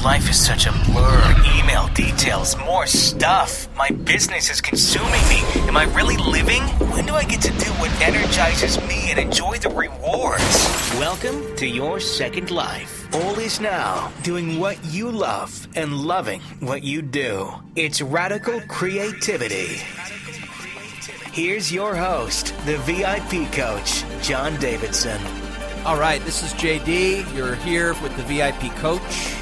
Life is such a blur. Email details, more stuff. My business is consuming me. Am I really living? When do I get to do what energizes me and enjoy the rewards? Welcome to your second life. All is now doing what you love and loving what you do. It's radical creativity. Here's your host, the VIP coach, John Davidson. All right, this is JD. You're here with the VIP coach.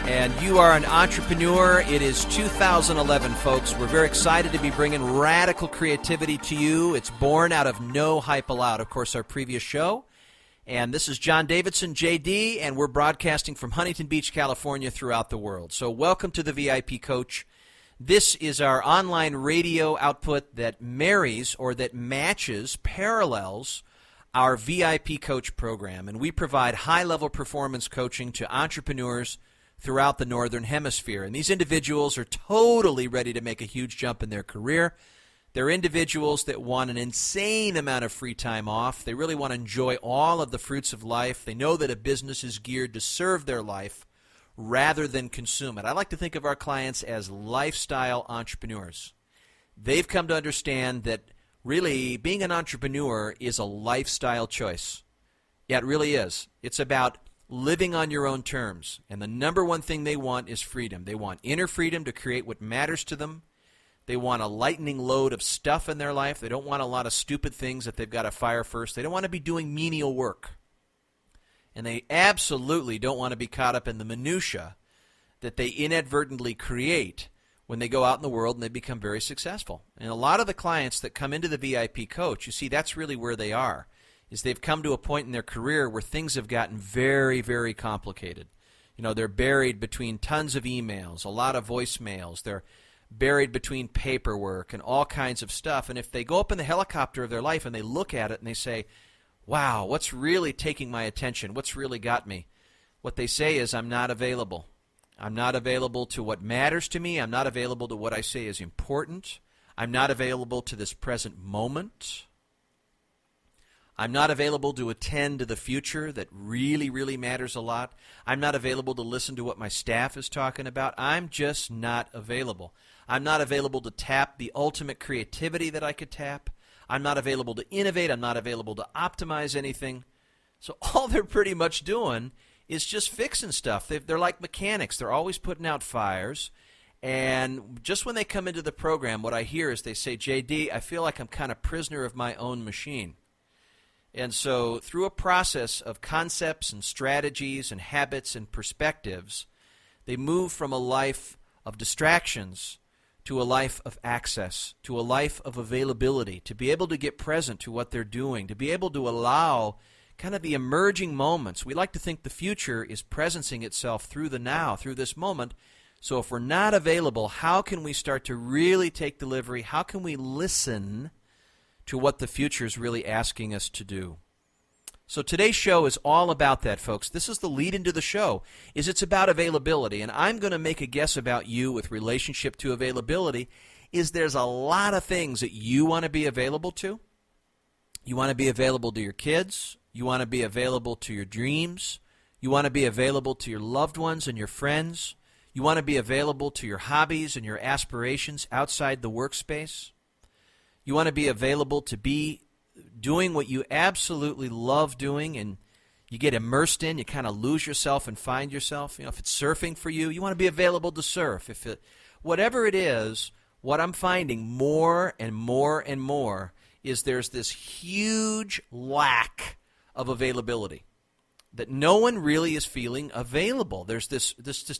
And you are an entrepreneur. It is 2011, folks. We're very excited to be bringing radical creativity to you. It's born out of No Hype Allowed, of course, our previous show. And this is John Davidson, JD, and we're broadcasting from Huntington Beach, California, throughout the world. So welcome to the VIP Coach. This is our online radio output that marries or that matches, parallels our VIP Coach program. And we provide high-level performance coaching to entrepreneurs throughout the Northern Hemisphere. And these individuals are totally ready to make a huge jump in their career. They're individuals that want an insane amount of free time off. They really want to enjoy all of the fruits of life. They know that a business is geared to serve their life rather than consume it. I like to think of our clients as lifestyle entrepreneurs. They've come to understand that really being an entrepreneur is a lifestyle choice. Yeah, it really is. It's about living on your own terms. And the number one thing they want is freedom. They want inner freedom to create what matters to them. They want a lightening load of stuff in their life. They don't want a lot of stupid things that they've got to fire first. They don't want to be doing menial work. And they absolutely don't want to be caught up in the minutia that they inadvertently create when they go out in the world and they become very successful. And a lot of the clients that come into the VIP Coach, you see, that's really where they are. Is they've come to a point in their career where things have gotten very, very complicated. You know, they're buried between tons of emails, a lot of voicemails. They're buried between paperwork and all kinds of stuff. And if they go up in the helicopter of their life and they look at it and they say, wow, what's really taking my attention? What's really got me? What they say is, I'm not available. I'm not available to what matters to me. I'm not available to what I say is important. I'm not available to this present moment. I'm not available to attend to the future that really, really matters a lot. I'm not available to listen to what my staff is talking about. I'm just not available. I'm not available to tap the ultimate creativity that I could tap. I'm not available to innovate. I'm not available to optimize anything. So all they're pretty much doing is just fixing stuff. They're like mechanics. They're always putting out fires. And just when they come into the program, what I hear is they say, JD, I feel like I'm kind of prisoner of my own machine. And so through a process of concepts and strategies and habits and perspectives, they move from a life of distractions to a life of access, to a life of availability, to be able to get present to what they're doing, to be able to allow kind of the emerging moments. We like to think the future is presencing itself through the now, through this moment. So if we're not available, how can we start to really take delivery? How can we listen to what the future is really asking us to do? So today's show is all about that, folks. This is the lead into the show, is it's about availability. And I'm going to make a guess about you with relationship to availability, is there's a lot of things that you want to be available to. You want to be available to your kids. You want to be available to your dreams. You want to be available to your loved ones and your friends. You want to be available to your hobbies and your aspirations outside the workspace. You want to be available to be doing what you absolutely love doing and you get immersed in, you kind of lose yourself and find yourself. You know, if it's surfing for you, you want to be available to surf. Whatever it is, what I'm finding more and more and more is there's this huge lack of availability, that no one really is feeling available. There's this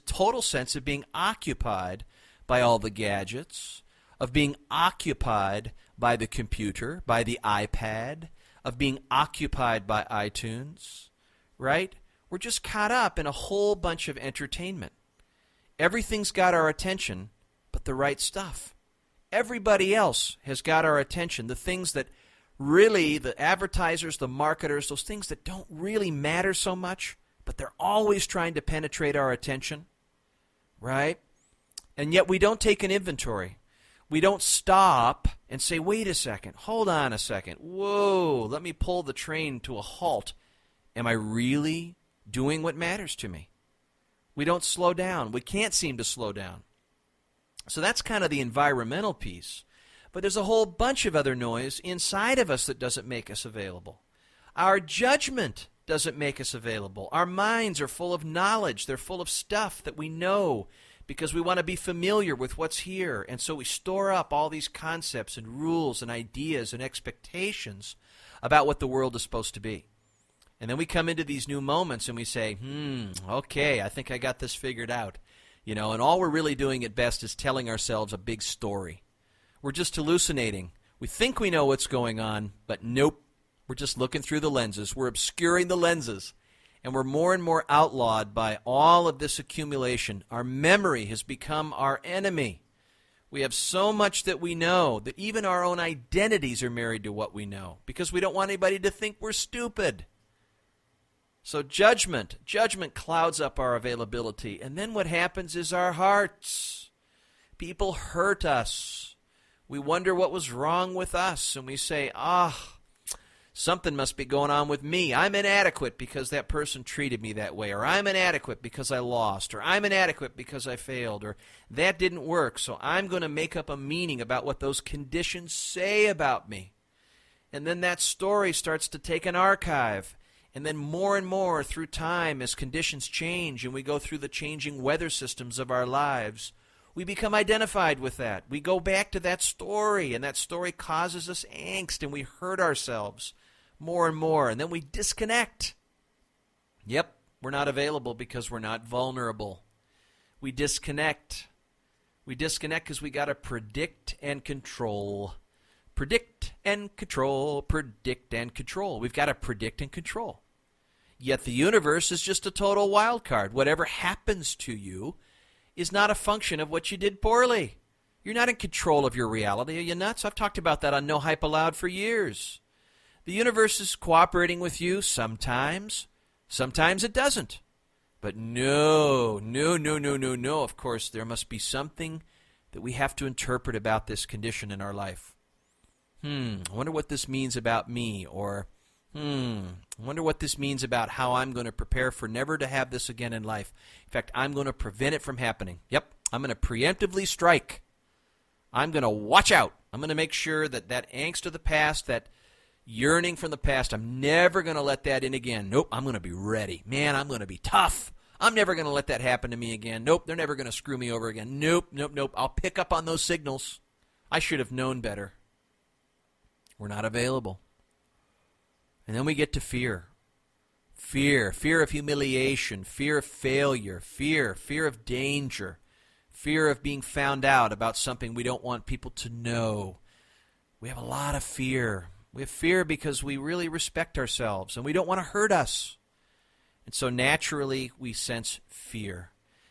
total sense of being occupied by all the gadgets, of being occupied by the computer, by the iPad, of being occupied by iTunes, right? We're just caught up in a whole bunch of entertainment. Everything's got our attention, but the right stuff. Everybody else has got our attention, the things that really, the advertisers, the marketers, those things that don't really matter so much, but they're always trying to penetrate our attention, right? And yet we don't take an inventory. We don't stop and say, wait a second, hold on a second, whoa, let me pull the train to a halt. Am I really doing what matters to me? We don't slow down. We can't seem to slow down. So that's kind of the environmental piece. But there's a whole bunch of other noise inside of us that doesn't make us available. Our judgment doesn't make us available. Our minds are full of knowledge. They're full of stuff that we know because we want to be familiar with what's here. And so we store up all these concepts and rules and ideas and expectations about what the world is supposed to be. And then we come into these new moments and we say, okay, I think I got this figured out. And all we're really doing at best is telling ourselves a big story. We're just hallucinating. We think we know what's going on, but nope. We're just looking through the lenses. We're obscuring the lenses. And we're more and more outlawed by all of this accumulation. Our memory has become our enemy. We have so much that we know that even our own identities are married to what we know because we don't want anybody to think we're stupid. So judgment clouds up our availability. And then what happens is our hearts. People hurt us. We wonder what was wrong with us. And we say, something must be going on with me. I'm inadequate because that person treated me that way. Or I'm inadequate because I lost. Or I'm inadequate because I failed. Or that didn't work, so I'm going to make up a meaning about what those conditions say about me. And then that story starts to take an archive. And then more and more through time, as conditions change and we go through the changing weather systems of our lives, we become identified with that. We go back to that story, and that story causes us angst, and we hurt ourselves more and more, and then we disconnect. Yep, we're not available because we're not vulnerable. We disconnect. We disconnect because we got to predict and control. Predict and control, predict and control. We've got to predict and control. Yet the universe is just a total wild card. Whatever happens to you is not a function of what you did poorly. You're not in control of your reality. Are you nuts? I've talked about that on No Hype Allowed for years. The universe is cooperating with you sometimes. Sometimes it doesn't. But no. Of course, there must be something that we have to interpret about this condition in our life. I wonder what this means about me. Or, I wonder what this means about how I'm going to prepare for never to have this again in life. In fact, I'm going to prevent it from happening. Yep, I'm going to preemptively strike. I'm going to watch out. I'm going to make sure that that angst of the past, that yearning from the past, I'm never going to let that in again. Nope, I'm going to be ready. Man, I'm going to be tough. I'm never going to let that happen to me again. Nope, they're never going to screw me over again. Nope. I'll pick up on those signals. I should have known better. We're not available. And then we get to fear. Fear of humiliation, fear of failure, fear of danger, fear of being found out about something we don't want people to know. We have a lot of fear. We have fear because we really respect ourselves and we don't want to hurt us. And so naturally we sense fear.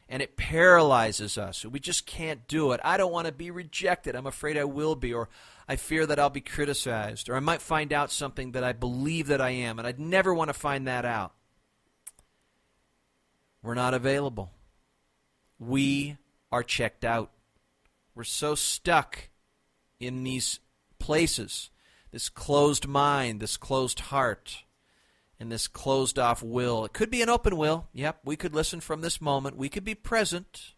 And it paralyzes us. We just can't do it. I don't want to be rejected. I'm afraid I will be. Or I fear that I'll be criticized. Or I might find out something that I believe that I am. And I'd never want to find that out. We're not available. We are checked out. We're so stuck in these places. This closed mind, this closed heart, and this closed-off will. It could be an open will. Yep, we could listen from this moment. We could be present.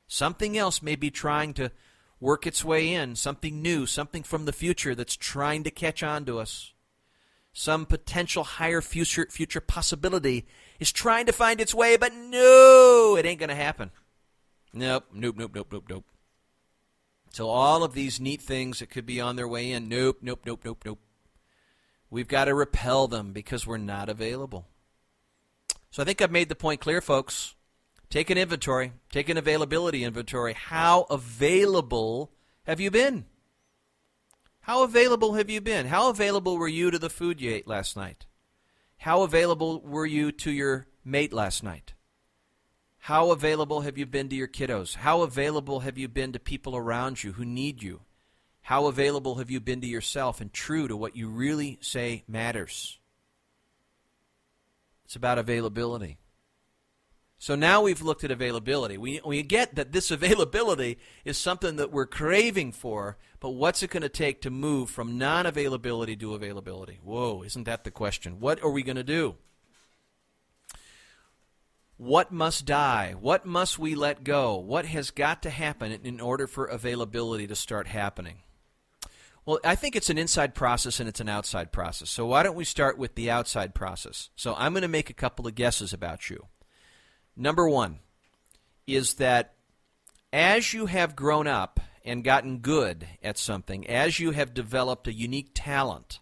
Something else may be trying to work its way in, something new, something from the future that's trying to catch on to us. Some potential higher future possibility is trying to find its way, but no, it ain't going to happen. Nope. So all of these neat things that could be on their way in, nope. We've got to repel them because we're not available. So I think I've made the point clear, folks. Take an inventory. Take an availability inventory. How available have you been? How available have you been? How available were you to the food you ate last night? How available were you to your mate last night? How available have you been to your kiddos? How available have you been to people around you who need you? How available have you been to yourself and true to what you really say matters? It's about availability. So now we've looked at availability. We get that this availability is something that we're craving for, but what's it going to take to move from non-availability to availability? Whoa, isn't that the question? What are we going to do? What must die? What must we let go? What has got to happen in order for availability to start happening? Well, I think it's an inside process and it's an outside process. So why don't we start with the outside process? So I'm going to make a couple of guesses about you. Number one is that as you have grown up and gotten good at something, as you have developed a unique talent,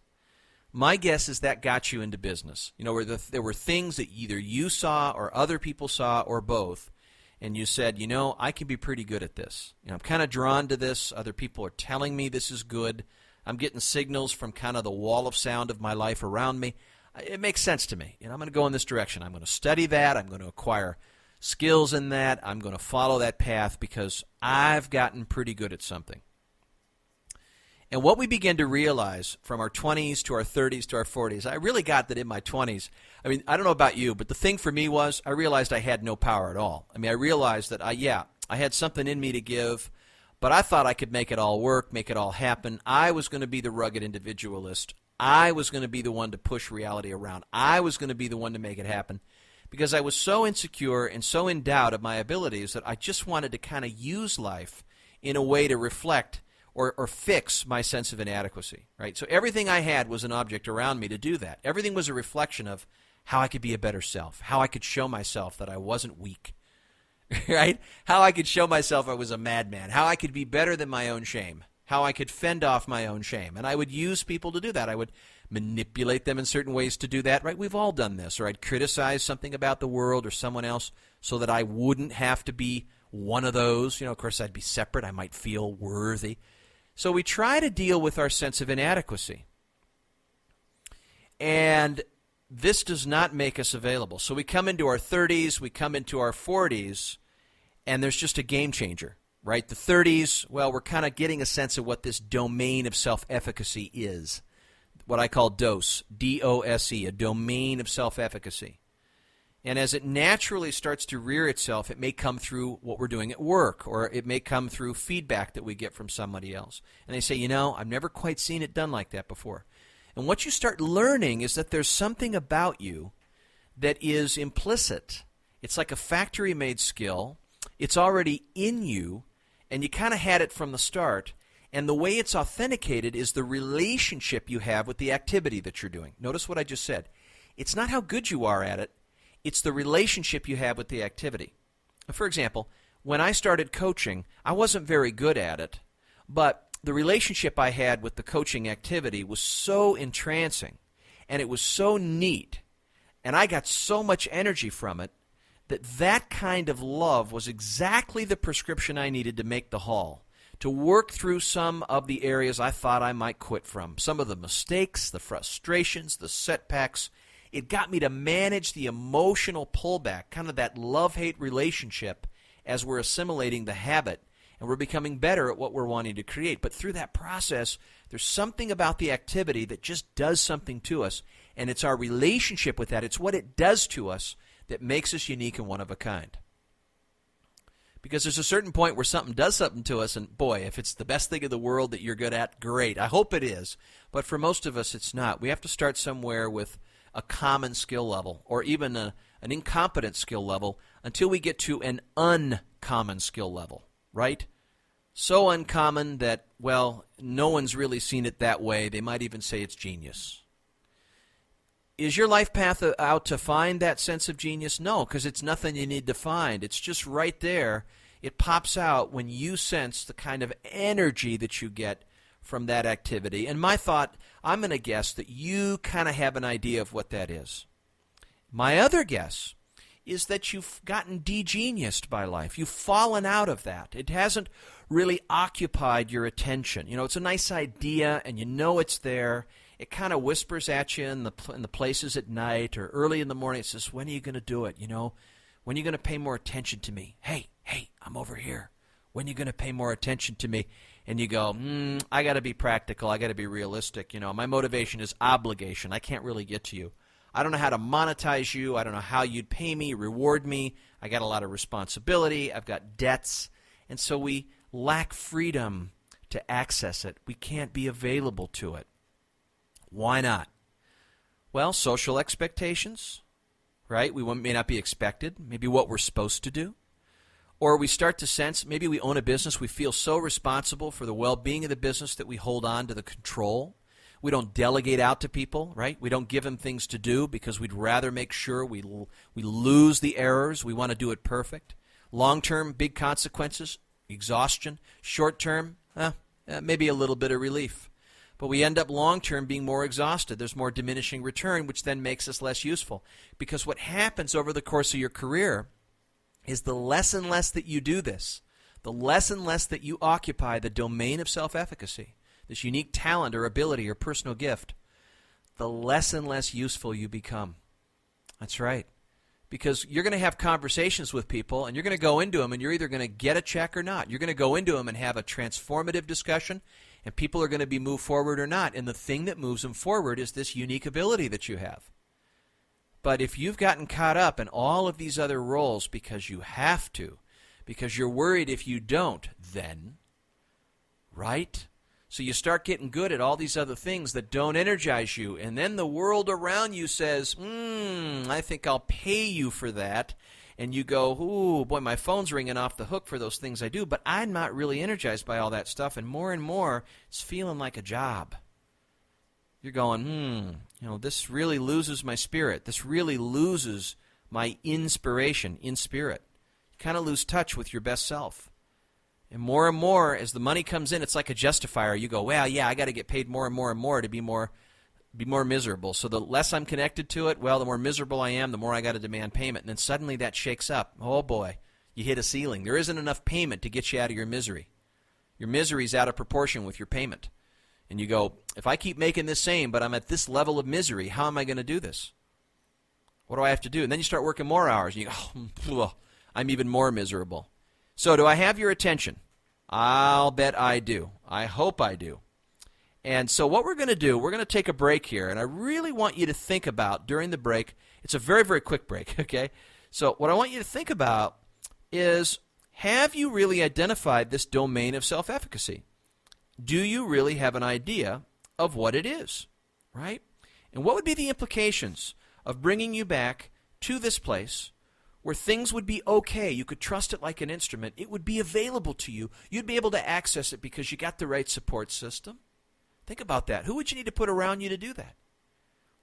my guess is that got you into business. You know, where there were things that either you saw or other people saw or both, and you said, you know, I can be pretty good at this. You know, I'm kind of drawn to this. Other people are telling me this is good. I'm getting signals from kind of the wall of sound of my life around me. It makes sense to me. You know, I'm going to go in this direction. I'm going to study that. I'm going to acquire skills in that. I'm going to follow that path because I've gotten pretty good at something. And what we begin to realize from our 20s to our 30s to our 40s, I really got that in my 20s. I mean, I don't know about you, but the thing for me was I realized I had no power at all. I mean, I realized that I had something in me to give, but I thought I could make it all work, make it all happen. I was going to be the rugged individualist. I was going to be the one to push reality around. I was going to be the one to make it happen because I was so insecure and so in doubt of my abilities that I just wanted to kind of use life in a way to reflect or fix my sense of inadequacy, right? So everything I had was an object around me to do that. Everything was a reflection of how I could be a better self, how I could show myself that I wasn't weak, right? How I could show myself I was a madman, how I could be better than my own shame, how I could fend off my own shame. And I would use people to do that. I would manipulate them in certain ways to do that, right? We've all done this, or I'd criticize something about the world or someone else so that I wouldn't have to be one of those. You know, of course, I'd be separate. I might feel worthy. So we try to deal with our sense of inadequacy. And this does not make us available. So we come into our 30s, we come into our 40s, and there's just a game changer, right? The 30s, well, we're kind of getting a sense of what this domain of self-efficacy is, what I call DOSE, D-O-S-E, a domain of self-efficacy. And as it naturally starts to rear itself, it may come through what we're doing at work, or it may come through feedback that we get from somebody else. And they say, you know, I've never quite seen it done like that before. And what you start learning is that there's something about you that is implicit. It's like a factory-made skill. It's already in you, and you kind of had it from the start. And the way it's authenticated is the relationship you have with the activity that you're doing. Notice what I just said. It's not how good you are at it. It's the relationship you have with the activity. For example, when I started coaching, I wasn't very good at it, but the relationship I had with the coaching activity was so entrancing, and it was so neat, and I got so much energy from it, that kind of love was exactly the prescription I needed to make the haul, to work through some of the areas I thought I might quit from, some of the mistakes, the frustrations, the setbacks. It got me to manage the emotional pullback, kind of that love-hate relationship as we're assimilating the habit and we're becoming better at what we're wanting to create. But through that process, there's something about the activity that just does something to us, and it's our relationship with that. It's what it does to us that makes us unique and one of a kind. Because there's a certain point where something does something to us, and boy, if it's the best thing in the world that you're good at, great. I hope it is. But for most of us, it's not. We have to start somewhere with a common skill level, or even an incompetent skill level, until we get to an uncommon skill level, right? So uncommon that, well, no one's really seen it that way. They might even say it's genius. Is your life path out to find that sense of genius? No, because it's nothing you need to find. It's just right there. It pops out when you sense the kind of energy that you get from that activity. And my thought, I'm going to guess that you kind of have an idea of what that is. My other guess is that you've gotten degeniused by life. You've fallen out of that. It hasn't really occupied your attention. You know, it's a nice idea, and you know it's there. It kind of whispers at you in the places at night or early in the morning. It says, when are you going to do it? You know, when are you going to pay more attention to me? Hey, I'm over here. When are you going to pay more attention to me? And you go, I got to be practical. I got to be realistic. You know, my motivation is obligation. I can't really get to you. I don't know how to monetize you. I don't know how you'd pay me, reward me. I got a lot of responsibility. I've got debts. And so we lack freedom to access it. We can't be available to it. Why not? Well, social expectations, right? We may not be expected, maybe what we're supposed to do. Or we start to sense maybe we own a business, we feel so responsible for the well-being of the business that we hold on to the control. We don't delegate out to people, right? We don't give them things to do because we'd rather make sure we lose the errors. We want to do it perfect. Long-term, big consequences, exhaustion. Short-term, maybe a little bit of relief. But we end up long-term being more exhausted. There's more diminishing return, which then makes us less useful. Because what happens over the course of your career is the less and less that you do this, the less and less that you occupy the domain of self-efficacy, this unique talent or ability or personal gift, the less and less useful you become. That's right. Because you're going to have conversations with people, and you're going to go into them, and you're either going to get a check or not. You're going to go into them and have a transformative discussion, and people are going to be moved forward or not. And the thing that moves them forward is this unique ability that you have. But if you've gotten caught up in all of these other roles because you have to, because you're worried if you don't, then, right? So you start getting good at all these other things that don't energize you, and then the world around you says, I think I'll pay you for that. And you go, ooh, boy, my phone's ringing off the hook for those things I do, but I'm not really energized by all that stuff, and more, it's feeling like a job. You're going, this really loses my spirit. This really loses my inspiration in spirit. You kind of lose touch with your best self. And more, as the money comes in, it's like a justifier. You go, well, yeah, I got to get paid more and more to be more miserable. So the less I'm connected to it, well, the more miserable I am, the more I got to demand payment. And then suddenly that shakes up. Oh, boy, you hit a ceiling. There isn't enough payment to get you out of your misery. Your misery's out of proportion with your payment. And you go, if I keep making this same, but I'm at this level of misery, how am I going to do this? What do I have to do? And then you start working more hours, and you go, I'm even more miserable. So do I have your attention? I'll bet I do. I hope I do. And so what we're going to do, we're going to take a break here, and I really want you to think about during the break, it's a very, very quick break, okay? So what I want you to think about is, have you really identified this domain of self-efficacy? Do you really have an idea of what it is, right? And what would be the implications of bringing you back to this place where things would be okay? You could trust it like an instrument. It would be available to you. You'd be able to access it because you got the right support system. Think about that. Who would you need to put around you to do that?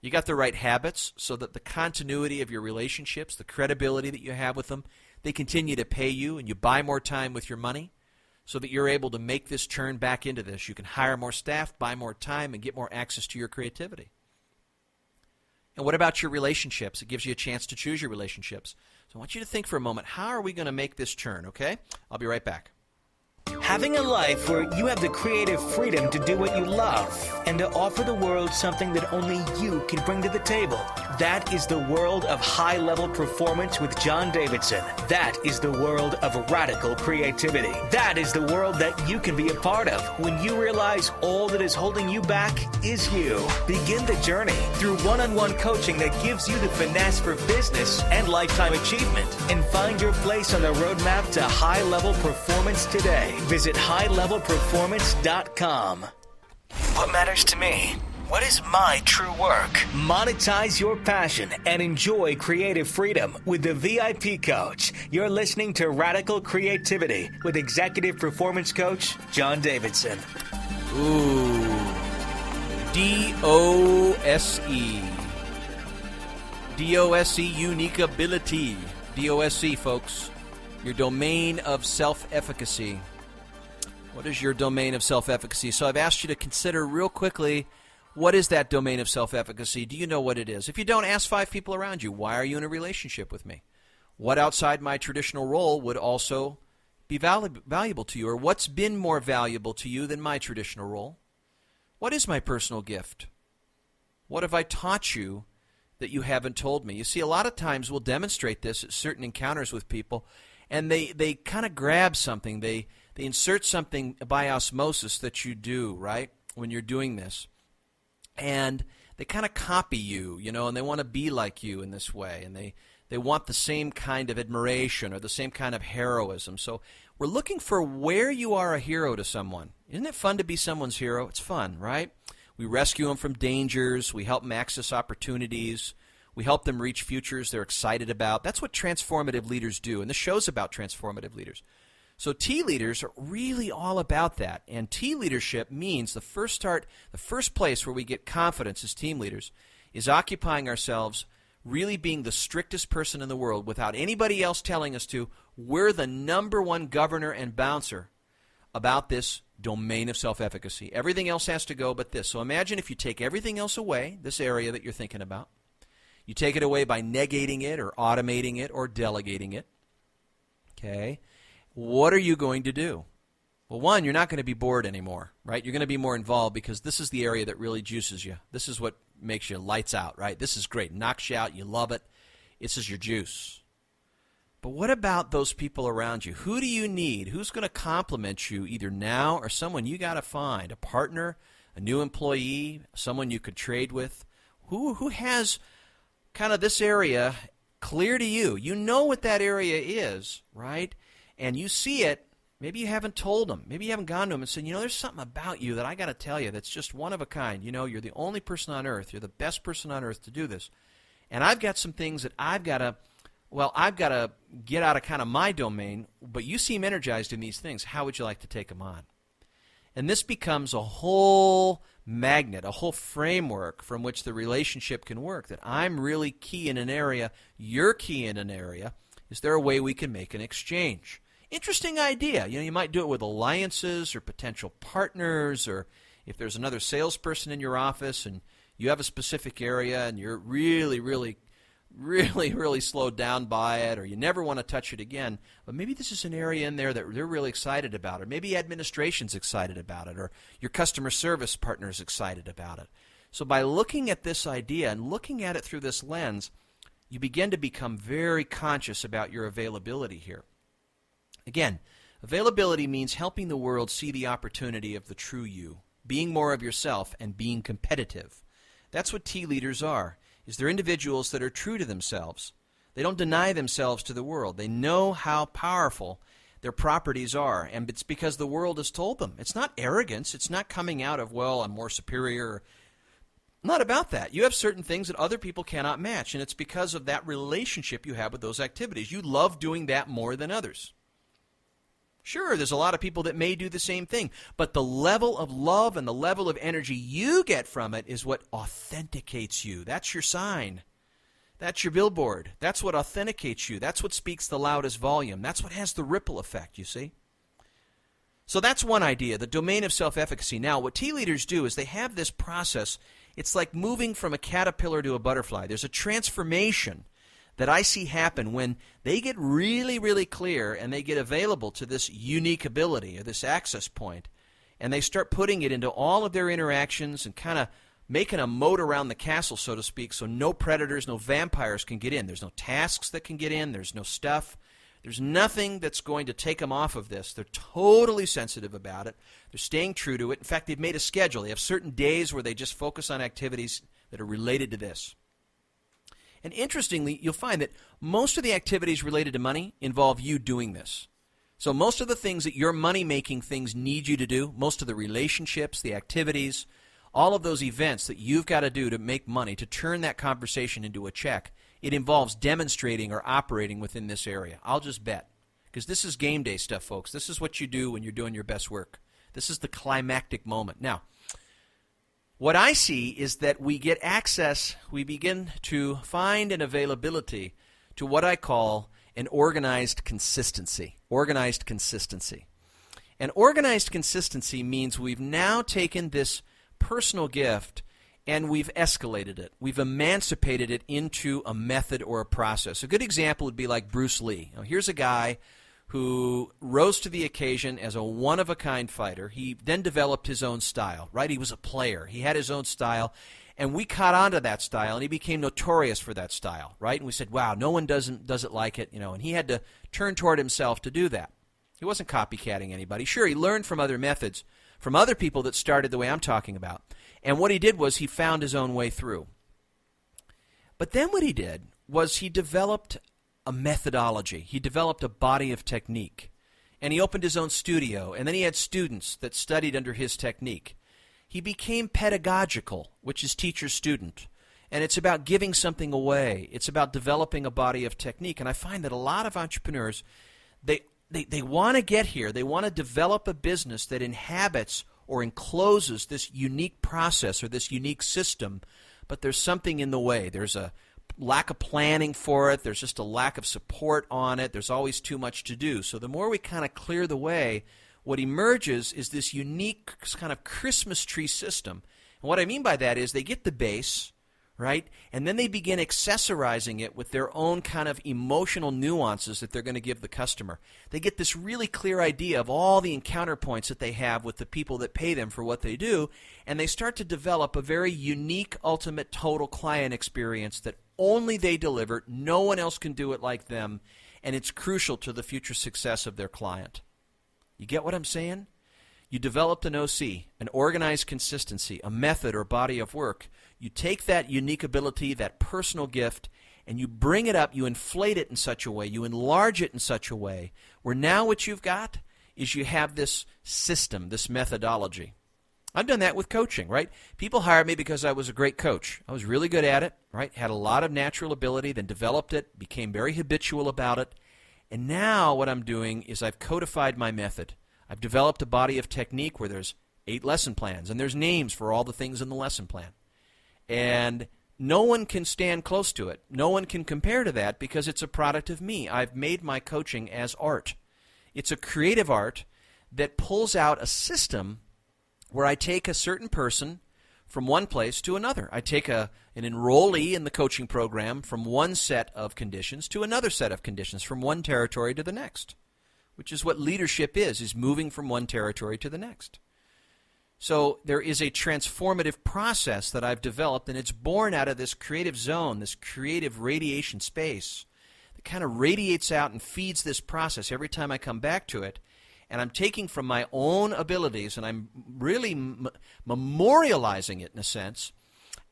You got the right habits so that the continuity of your relationships, the credibility that you have with them, they continue to pay you, and you buy more time with your money so that you're able to make this turn back into this. You can hire more staff, buy more time, and get more access to your creativity. And what about your relationships? It gives you a chance to choose your relationships. So I want you to think for a moment, how are we going to make this turn, okay? I'll be right back. Having a life where you have the creative freedom to do what you love and to offer the world something that only you can bring to the table. That is the world of high-level performance with John Davidson. That is the world of radical creativity. That is the world that you can be a part of when you realize all that is holding you back is you. Begin the journey through one-on-one coaching that gives you the finesse for business and lifetime achievement, and find your place on the roadmap to high-level performance today. Visit highlevelperformance.com. What matters to me? What is my true work? Monetize your passion and enjoy creative freedom with the VIP Coach. You're listening to Radical Creativity with Executive Performance Coach John Davidson. Ooh. D-O-S-E. D-O-S-E, unique ability. D-O-S-E, folks. Your domain of self-efficacy. What is your domain of self-efficacy? So I've asked you to consider real quickly, what is that domain of self-efficacy? Do you know what it is? If you don't, ask 5 people around you. Why are you in a relationship with me? What outside my traditional role would also be valuable to you? Or what's been more valuable to you than my traditional role? What is my personal gift? What have I taught you that you haven't told me? You see, a lot of times we'll demonstrate this at certain encounters with people, and they kind of grab something. They insert something by osmosis that you do, right, when you're doing this. And they kind of copy you, and they want to be like you in this way. And they want the same kind of admiration or the same kind of heroism. So we're looking for where you are a hero to someone. Isn't it fun to be someone's hero? It's fun, right? We rescue them from dangers. We help them access opportunities. We help them reach futures they're excited about. That's what transformative leaders do, and the show's about transformative leaders. So T leaders are really all about that, and T leadership means the first place where we get confidence as team leaders is occupying ourselves, really being the strictest person in the world without anybody else telling us to. We're the number one governor and bouncer about this domain of self-efficacy. Everything else has to go but this. So imagine if you take everything else away, this area that you're thinking about. You take it away by negating it or automating it or delegating it. Okay? What are you going to do? Well, one, you're not going to be bored anymore, right? You're going to be more involved because this is the area that really juices you. This is what makes you lights out, right? This is great. Knocks you out. You love it. This is your juice. But what about those people around you? Who do you need? Who's going to complement you either now or someone you got to find? A partner, a new employee, someone you could trade with? Who has kind of this area clear to you? You know what that area is, right? And you see it. Maybe you haven't told them. Maybe you haven't gone to them and said, there's something about you that I got to tell you that's just one of a kind. You're the only person on earth. You're the best person on earth to do this. And I've got some things that I've got to get out of kind of my domain, but you seem energized in these things. How would you like to take them on? And this becomes a whole magnet, a whole framework from which the relationship can work, that I'm really key in an area, you're key in an area. Is there a way we can make an exchange? Interesting idea. You might do it with alliances or potential partners, or if there's another salesperson in your office and you have a specific area and you're really, really, really, really slowed down by it, or you never want to touch it again, but maybe this is an area in there that they're really excited about, or maybe administration's excited about it, or your customer service partner's excited about it. So by looking at this idea and looking at it through this lens, you begin to become very conscious about your availability here. Again, availability means helping the world see the opportunity of the true you, being more of yourself, and being competitive. That's what T leaders are. They're individuals that are true to themselves. They don't deny themselves to the world. They know how powerful their properties are, and it's because the world has told them. It's not arrogance. It's not coming out of, I'm more superior. Not about that. You have certain things that other people cannot match, and it's because of that relationship you have with those activities. You love doing that more than others. Sure, there's a lot of people that may do the same thing, but the level of love and the level of energy you get from it is what authenticates you. That's your sign. That's your billboard. That's what authenticates you. That's what speaks the loudest volume. That's what has the ripple effect, you see? So that's one idea, the domain of self-efficacy. Now, what T leaders do is they have this process. It's like moving from a caterpillar to a butterfly. There's a transformation that I see happen when they get really, really clear and they get available to this unique ability or this access point, and they start putting it into all of their interactions and kind of making a moat around the castle, so to speak, so no predators, no vampires can get in. There's no tasks that can get in. There's no stuff. There's nothing that's going to take them off of this. They're totally sensitive about it. They're staying true to it. In fact, they've made a schedule. They have certain days where they just focus on activities that are related to this. And interestingly, you'll find that most of the activities related to money involve you doing this. So most of the things that your money-making things need you to do, most of the relationships, the activities, all of those events that you've got to do to make money, to turn that conversation into a check, it involves demonstrating or operating within this area. I'll just bet. Because this is game day stuff, folks. This is what you do when you're doing your best work. This is the climactic moment. Now, what I see is that we get access, we begin to find an availability to what I call an organized consistency. Organized consistency. And organized consistency means we've now taken this personal gift and we've escalated it. We've emancipated it into a method or a process. A good example would be like Bruce Lee. Now, here's a guy who rose to the occasion as a one-of-a-kind fighter. He then developed his own style, right? He was a player. He had his own style, and we caught on to that style, and he became notorious for that style, right? And we said, wow, no one does it like it, and he had to turn toward himself to do that. He wasn't copycatting anybody. Sure, he learned from other methods, from other people that started the way I'm talking about. And what he did was he found his own way through. But then what he did was he developed a methodology. He developed a body of technique. And he opened his own studio, and then he had students that studied under his technique. He became pedagogical, which is teacher-student. And it's about giving something away. It's about developing a body of technique. And I find that a lot of entrepreneurs, they want to get here. They want to develop a business that inhabits or encloses this unique process or this unique system, but there's something in the way. There's a lack of planning for it. There's just a lack of support on it. There's always too much to do. So the more we kind of clear the way, what emerges is this unique kind of Christmas tree system. And what I mean by that is they get the base, right? And then they begin accessorizing it with their own kind of emotional nuances that they're going to give the customer. They get this really clear idea of all the encounter points that they have with the people that pay them for what they do, and they start to develop a very unique, ultimate, total client experience that only they deliver. No one else can do it like them, and it's crucial to the future success of their client. You get what I'm saying? You developed an OC, an organized consistency, a method or body of work. You take that unique ability, that personal gift, and you bring it up, you inflate it in such a way, you enlarge it in such a way, where now what you've got is you have this system, this methodology. I've done that with coaching, right? People hired me because I was a great coach. I was really good at it, right? Had a lot of natural ability, then developed it, became very habitual about it. And now what I'm doing is I've codified my method. I've developed a body of technique where there's 8 lesson plans, and there's names for all the things in the lesson plan. And no one can stand close to it. No one can compare to that because it's a product of me. I've made my coaching as art. It's a creative art that pulls out a system where I take a certain person from one place to another. I take an enrollee in the coaching program from one set of conditions to another set of conditions, from one territory to the next, which is what leadership is moving from one territory to the next. So there is a transformative process that I've developed, and it's born out of this creative zone, this creative radiation space that kind of radiates out and feeds this process every time I come back to it. And I'm taking from my own abilities, and I'm really memorializing it in a sense,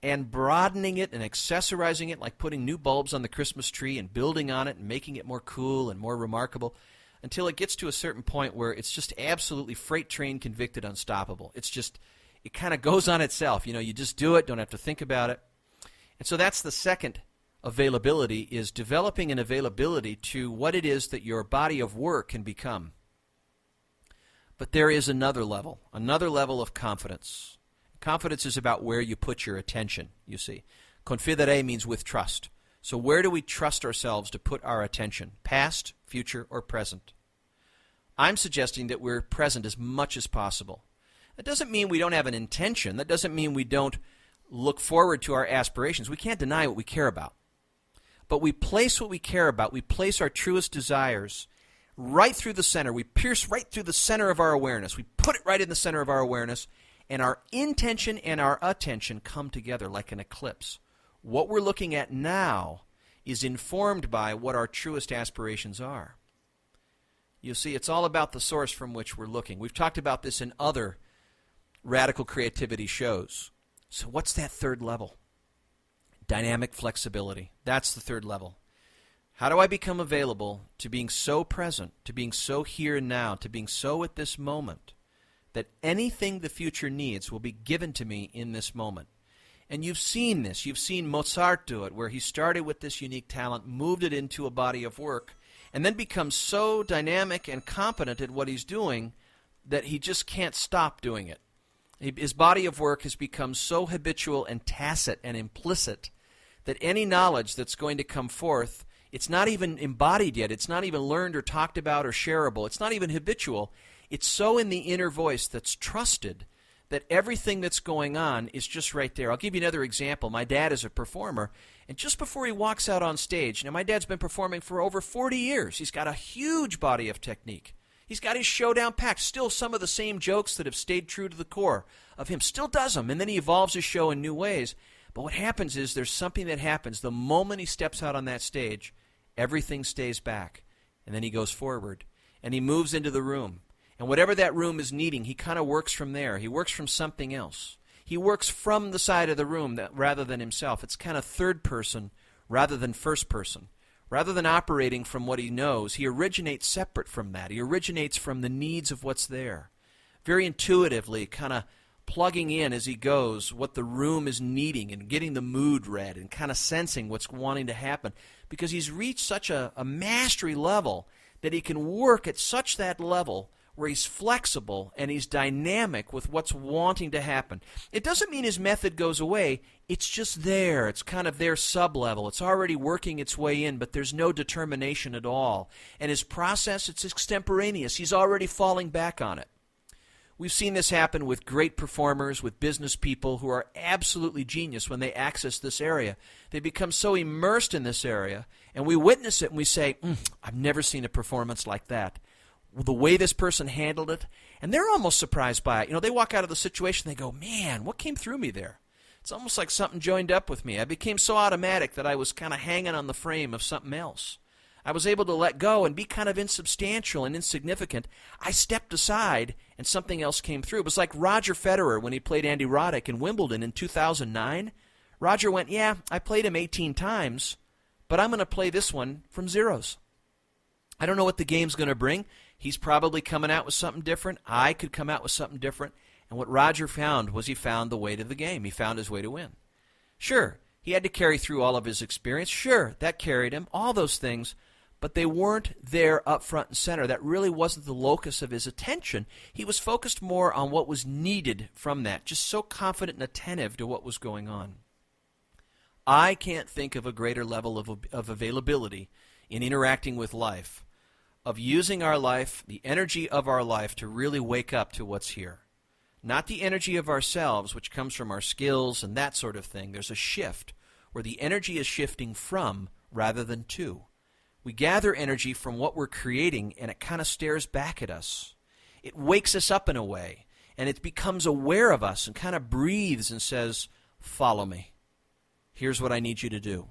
and broadening it and accessorizing it, like putting new bulbs on the Christmas tree and building on it and making it more cool and more remarkable, until it gets to a certain point where it's just absolutely freight train convicted unstoppable. It's just, it kind of goes on itself. You know, you just do it, don't have to think about it. And so that's the second availability, is developing an availability to what it is that your body of work can become. But there is another level of confidence. Confidence is about where you put your attention, you see. Confidere means with trust. So where do we trust ourselves to put our attention? Past, future, or present? I'm suggesting that we're present as much as possible. That doesn't mean we don't have an intention. That doesn't mean we don't look forward to our aspirations. We can't deny what we care about. But we place what we care about, we place our truest desires right through the center. We pierce right through the center of our awareness. We put it right in the center of our awareness, and our intention and our attention come together like an eclipse. What we're looking at now is informed by what our truest aspirations are. You see, it's all about the source from which we're looking. We've talked about this in other radical creativity shows. So what's that third level? Dynamic flexibility. That's the third level. How do I become available to being so present, to being so here and now, to being so at this moment, that anything the future needs will be given to me in this moment? And you've seen this. You've seen Mozart do it, where he started with this unique talent, moved it into a body of work, and then becomes so dynamic and competent at what he's doing that he just can't stop doing it. His body of work has become so habitual and tacit and implicit that any knowledge that's going to come forth, it's not even embodied yet. It's not even learned or talked about or shareable. It's not even habitual. It's so in the inner voice that's trusted that everything that's going on is just right there. I'll give you another example. My dad is a performer, and just before he walks out on stage, now my dad's been performing for over 40 years. He's got a huge body of technique. He's got his show down packed. Still some of the same jokes that have stayed true to the core of him. Still does them, and then he evolves his show in new ways. But what happens is there's something that happens. The moment he steps out on that stage, everything stays back. And then he goes forward, and he moves into the room. And whatever that room is needing, he kind of works from there. He works from something else. He works from the side of the room rather than himself. It's kind of third person rather than first person. Rather than operating from what he knows, he originates separate from that. He originates from the needs of what's there. Very intuitively kind of plugging in as he goes what the room is needing and getting the mood read and kind of sensing what's wanting to happen, because he's reached such a mastery level that he can work at such that level where he's flexible and he's dynamic with what's wanting to happen. It doesn't mean his method goes away. It's just there. It's kind of there sub-level. It's already working its way in, but there's no determination at all. And his process, it's extemporaneous. He's already falling back on it. We've seen this happen with great performers, with business people who are absolutely genius when they access this area. They become so immersed in this area, and we witness it and we say, I've never seen a performance like that. The way this person handled it, and they're almost surprised by it. They walk out of the situation, they go, man, what came through me there? It's almost like something joined up with me. I became so automatic that I was kind of hanging on the frame of something else. I was able to let go and be kind of insubstantial and insignificant. I stepped aside and something else came through. It was like Roger Federer when he played Andy Roddick in Wimbledon in 2009. Roger went, yeah, I played him 18 times, but I'm going to play this one from zeros. I don't know what the game's going to bring. He's probably coming out with something different. I could come out with something different. And what Roger found was he found the way to the game. He found his way to win. Sure, he had to carry through all of his experience. Sure, that carried him, all those things. But they weren't there up front and center. That really wasn't the locus of his attention. He was focused more on what was needed from that, just so confident and attentive to what was going on. I can't think of a greater level of availability in interacting with life, of using our life, the energy of our life, to really wake up to what's here. Not the energy of ourselves, which comes from our skills and that sort of thing. There's a shift where the energy is shifting from rather than to. We gather energy from what we're creating, and it kind of stares back at us. It wakes us up in a way, and it becomes aware of us and kind of breathes and says, follow me. Here's what I need you to do.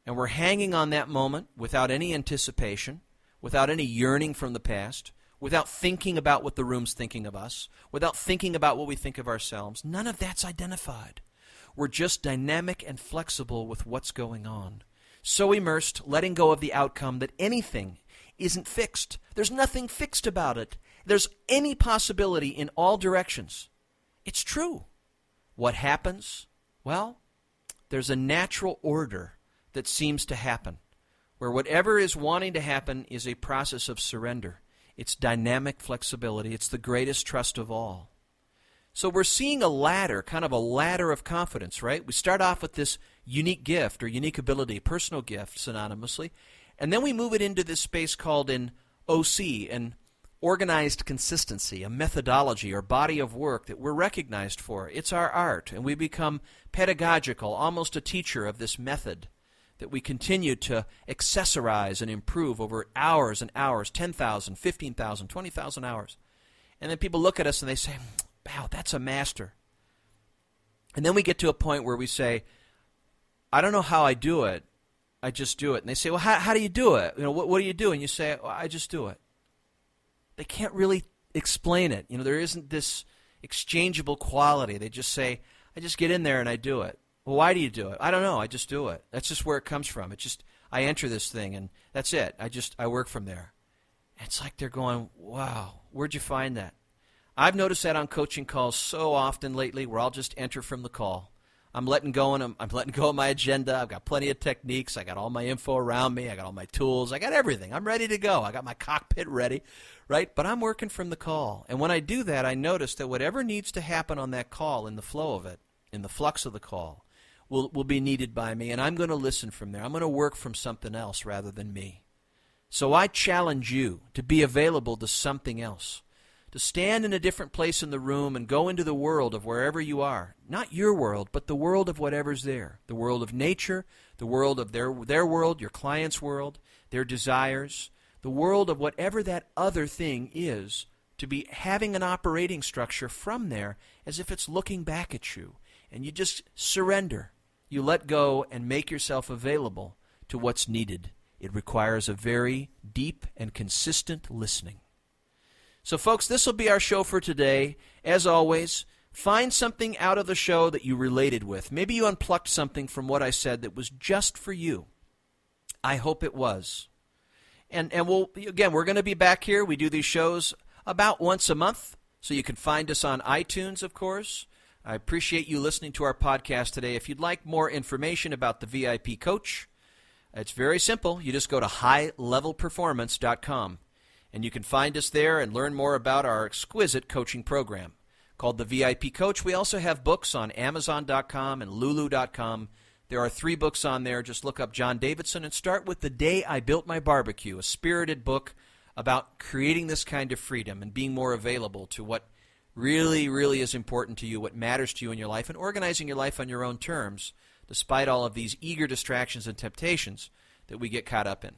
And we're hanging on that moment without any anticipation, without any yearning from the past, without thinking about what the room's thinking of us, without thinking about what we think of ourselves. None of that's identified. We're just dynamic and flexible with what's going on. So immersed, letting go of the outcome, that anything isn't fixed. There's nothing fixed about it. There's any possibility in all directions. It's true. What happens? Well, there's a natural order that seems to happen, where whatever is wanting to happen is a process of surrender. It's dynamic flexibility. It's the greatest trust of all. So we're seeing a ladder, kind of a ladder of confidence, right? We start off with this unique gift or unique ability, personal gift synonymously, and then we move it into this space called an OC, an organized consistency, a methodology or body of work that we're recognized for. It's our art, and we become pedagogical, almost a teacher of this method that we continue to accessorize and improve over hours and hours, 10,000, 15,000, 20,000 hours. And then people look at us and they say, wow, that's a master. And then we get to a point where we say, I don't know how I do it. I just do it. And they say, well, how do you do it? What do you do? And you say, well, I just do it. They can't really explain it. There isn't this exchangeable quality. They just say, I just get in there and I do it. Well, why do you do it? I don't know. I just do it. That's just where it comes from. It's just, I enter this thing and that's it. I work from there. And it's like they're going, wow, where'd you find that? I've noticed that on coaching calls so often lately where I'll just enter from the call. I'm letting go and I'm letting go of my agenda. I've got plenty of techniques. I got all my info around me. I got all my tools. I got everything. I'm ready to go. I got my cockpit ready, right? But I'm working from the call. And when I do that, I notice that whatever needs to happen on that call, in the flow of it, in the flux of the call, will be needed by me. And I'm going to listen from there. I'm going to work from something else rather than me. So I challenge you to be available to something else, to stand in a different place in the room and go into the world of wherever you are. Not your world, but the world of whatever's there. The world of nature, the world of their world, your client's world, their desires, the world of whatever that other thing is, to be having an operating structure from there as if it's looking back at you. And you just surrender. You let go and make yourself available to what's needed. It requires a very deep and consistent listening. So folks, this will be our show for today. As always, find something out of the show that you related with. Maybe you unplucked something from what I said that was just for you. I hope it was. And we're going to be back here. We do these shows about once a month. So you can find us on iTunes, of course. I appreciate you listening to our podcast today. If you'd like more information about the VIP Coach, it's very simple. You just go to highlevelperformance.com, and you can find us there and learn more about our exquisite coaching program called the VIP Coach. We also have books on Amazon.com and Lulu.com. There are 3 books on there. Just look up John Davidson and start with The Day I Built My Barbecue, a spirited book about creating this kind of freedom and being more available to what really, really is important to you, what matters to you in your life, and organizing your life on your own terms, despite all of these eager distractions and temptations that we get caught up in.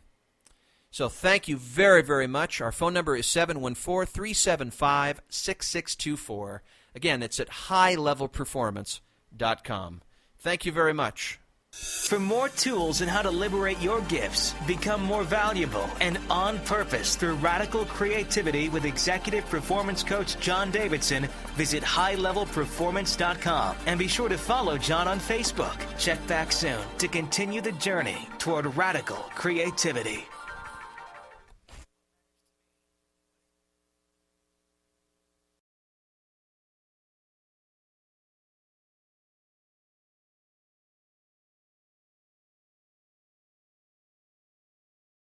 So thank you very, very much. Our phone number is 714-375-6624. Again, it's at highlevelperformance.com. Thank you very much. For more tools on how to liberate your gifts, become more valuable, and on purpose through radical creativity with executive performance coach John Davidson, visit highlevelperformance.com and be sure to follow John on Facebook. Check back soon to continue the journey toward radical creativity.